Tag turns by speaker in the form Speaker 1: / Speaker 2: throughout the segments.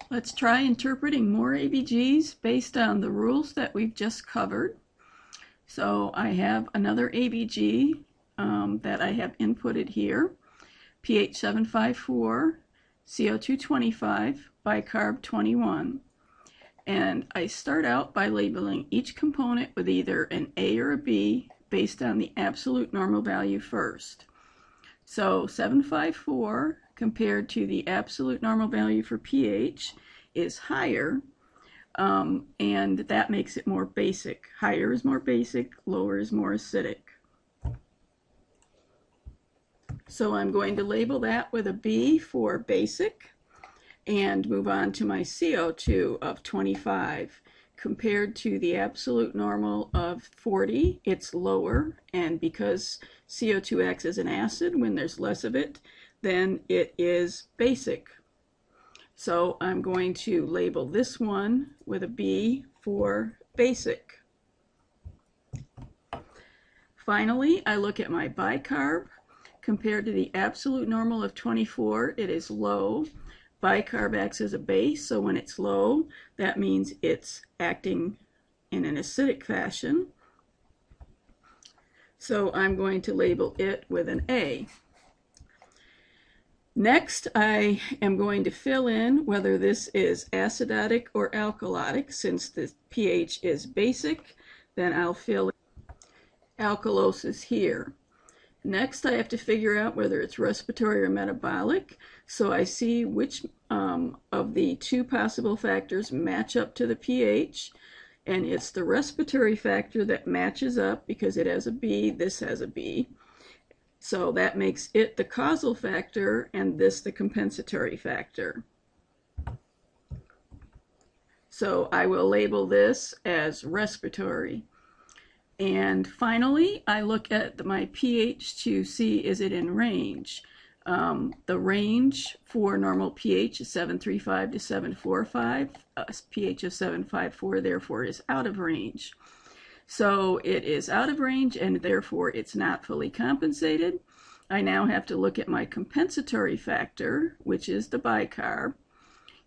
Speaker 1: Let's try interpreting more ABGs based on the rules that we've just covered. So I have another ABG that I have inputted here, pH 754, CO2 25, bicarb 21. And I start out by labeling each component with either an A or a B based on the absolute normal value first. So 754 compared to the absolute normal value for pH is higher, and that makes it more basic. Higher is more basic, lower is more acidic. So I'm going to label that with a B for basic and move on to my CO2 of 25. Compared to the absolute normal of 40, it's lower, and because CO2 acts as an acid when there's less of it, then it is basic. So I'm going to label this one with a B for basic. Finally, I look at my bicarb. Compared to the absolute normal of 24, it is low. Bicarb acts as a base, so when it's low, that means it's acting in an acidic fashion. So I'm going to label it with an A. Next, I am going to fill in whether this is acidotic or alkalotic. Since the pH is basic, then I'll fill in alkalosis here. Next, I have to figure out whether it's respiratory or metabolic. So I see which of the two possible factors match up to the pH. And it's the respiratory factor that matches up because it has a B, this has a B. So that makes it the causal factor and this the compensatory factor. So I will label this as respiratory. And finally, I look at my pH to see is it in range. The range for normal pH is 735 to 745. pH of 754, therefore, is out of range. So it is out of range, and therefore it's not fully compensated. I now have to look at my compensatory factor, which is the bicarb,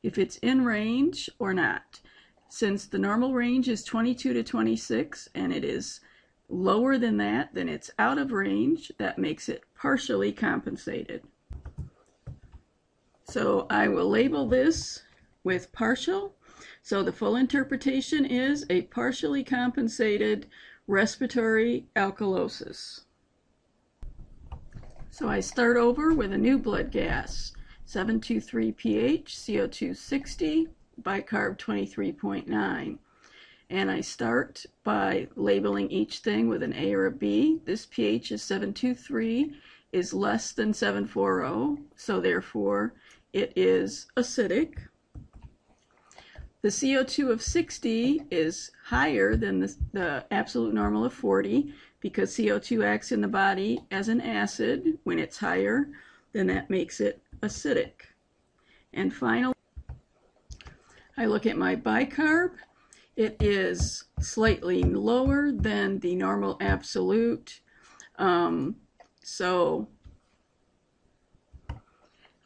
Speaker 1: if it's in range or not. Since the normal range is 22 to 26 and it is lower than that, then it's out of range. That makes it partially compensated. So I will label this with partial. So the full interpretation is a partially compensated respiratory alkalosis. So I start over with a new blood gas, 723 pH, CO2 60, bicarb 23.9. And I start by labeling each thing with an A or a B. This pH is 723, is less than 740, so therefore it is acidic. The CO2 of 60 is higher than the absolute normal of 40 because CO2 acts in the body as an acid. When it's higher, then that makes it acidic. And finally, I look at my bicarb. It is slightly lower than the normal absolute. So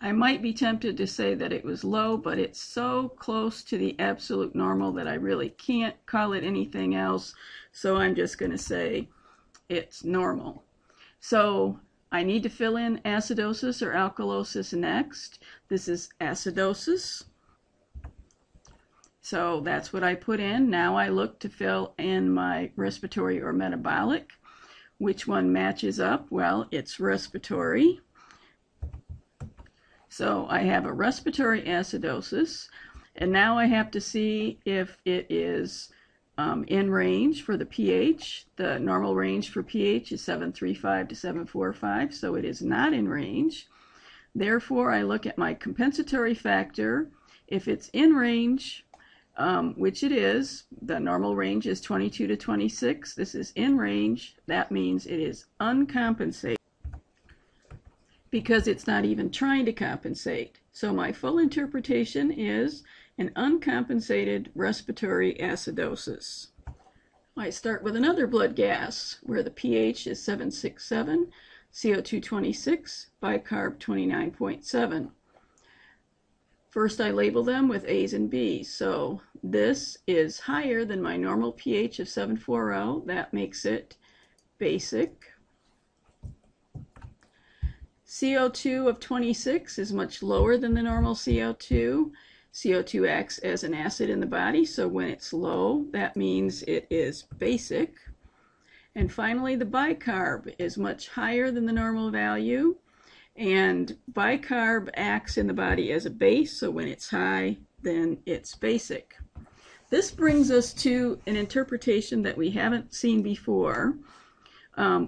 Speaker 1: I might be tempted to say that it was low, but it's so close to the absolute normal that I really can't call it anything else. So I'm just going to say it's normal. So I need to fill in acidosis or alkalosis next. This is acidosis. So that's what I put in. Now I look to fill in my respiratory or metabolic. Which one matches up? Well, it's respiratory. So I have a respiratory acidosis, and now I have to see if it is in range for the pH. The normal range for pH is 735 to 745, so it is not in range. Therefore, I look at my compensatory factor. If it's in range, which it is, the normal range is 22 to 26. This is in range. That means it is uncompensated because it's not even trying to compensate. So my full interpretation is an uncompensated respiratory acidosis. I start with another blood gas where the pH is 767, CO2 26, bicarb 29.7. First, I label them with A's and B's. So this is higher than my normal pH of 740. That makes it basic. CO2 of 26 is much lower than the normal CO2. CO2 acts as an acid in the body, so when it's low, that means it is basic. And finally, the bicarb is much higher than the normal value. And bicarb acts in the body as a base, so when it's high, then it's basic. This brings us to an interpretation that we haven't seen before,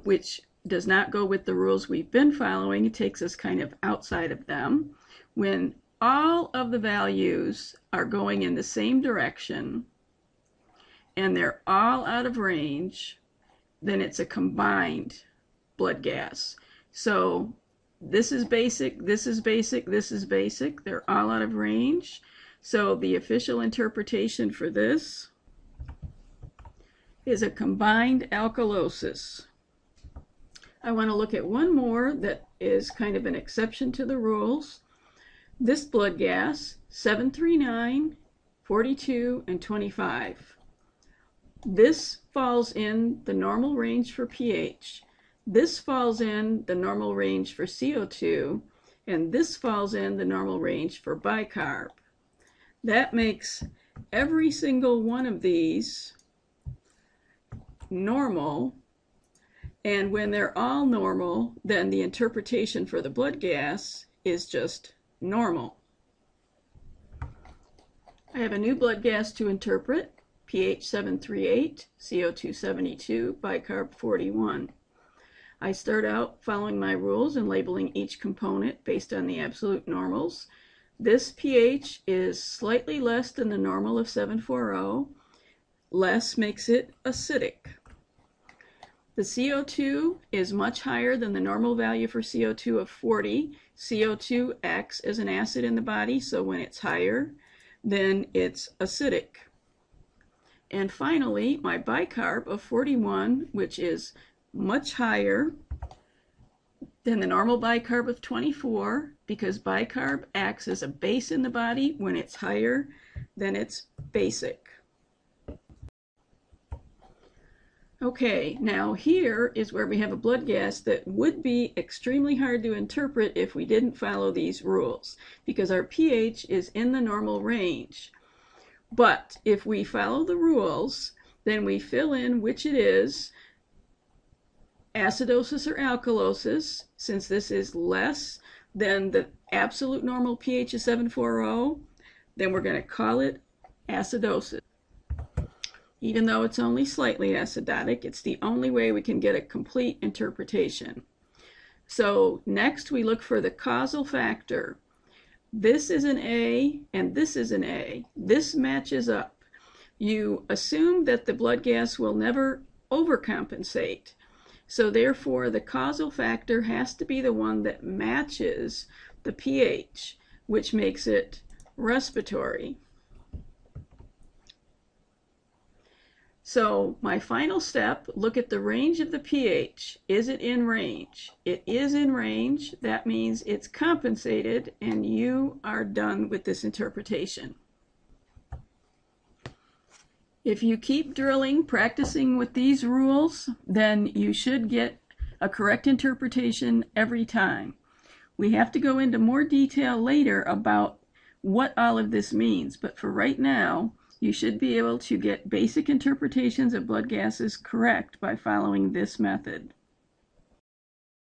Speaker 1: which does not go with the rules we've been following. It takes us kind of outside of them. When all of the values are going in the same direction and they're all out of range, then it's a combined blood gas. So this is basic, this is basic, this is basic. They're all out of range. So the official interpretation for this is a combined alkalosis. I want to look at one more that is kind of an exception to the rules. This blood gas, 739, 42, and 25. This falls in the normal range for pH. This falls in the normal range for CO2, and this falls in the normal range for bicarb. That makes every single one of these normal, and when they're all normal, then the interpretation for the blood gas is just normal. I have a new blood gas to interpret, pH 738, CO2 72, bicarb 41. I start out following my rules and labeling each component based on the absolute normals. This pH is slightly less than the normal of 740. Less makes it acidic. The CO2 is much higher than the normal value for CO2 of 40. CO2 acts as an acid in the body, so when it's higher, then it's acidic. And finally, my bicarb of 41, which is much higher than the normal bicarb of 24, because bicarb acts as a base in the body. When it's higher, then it's basic. Okay, now here is where we have a blood gas that would be extremely hard to interpret if we didn't follow these rules, because our pH is in the normal range. But if we follow the rules, then we fill in which it is, acidosis or alkalosis. Since this is less than the absolute normal pH of 740, then we're going to call it acidosis. Even though it's only slightly acidotic, it's the only way we can get a complete interpretation. So next we look for the causal factor. This is an A and this is an A. This matches up. You assume that the blood gas will never overcompensate. So therefore the causal factor has to be the one that matches the pH, which makes it respiratory. So my final step, look at the range of the pH. Is it in range? It is in range. That means it's compensated, and you are done with this interpretation. If you keep drilling, practicing with these rules, then you should get a correct interpretation every time. We have to go into more detail later about what all of this means, but for right now, you should be able to get basic interpretations of blood gases correct by following this method.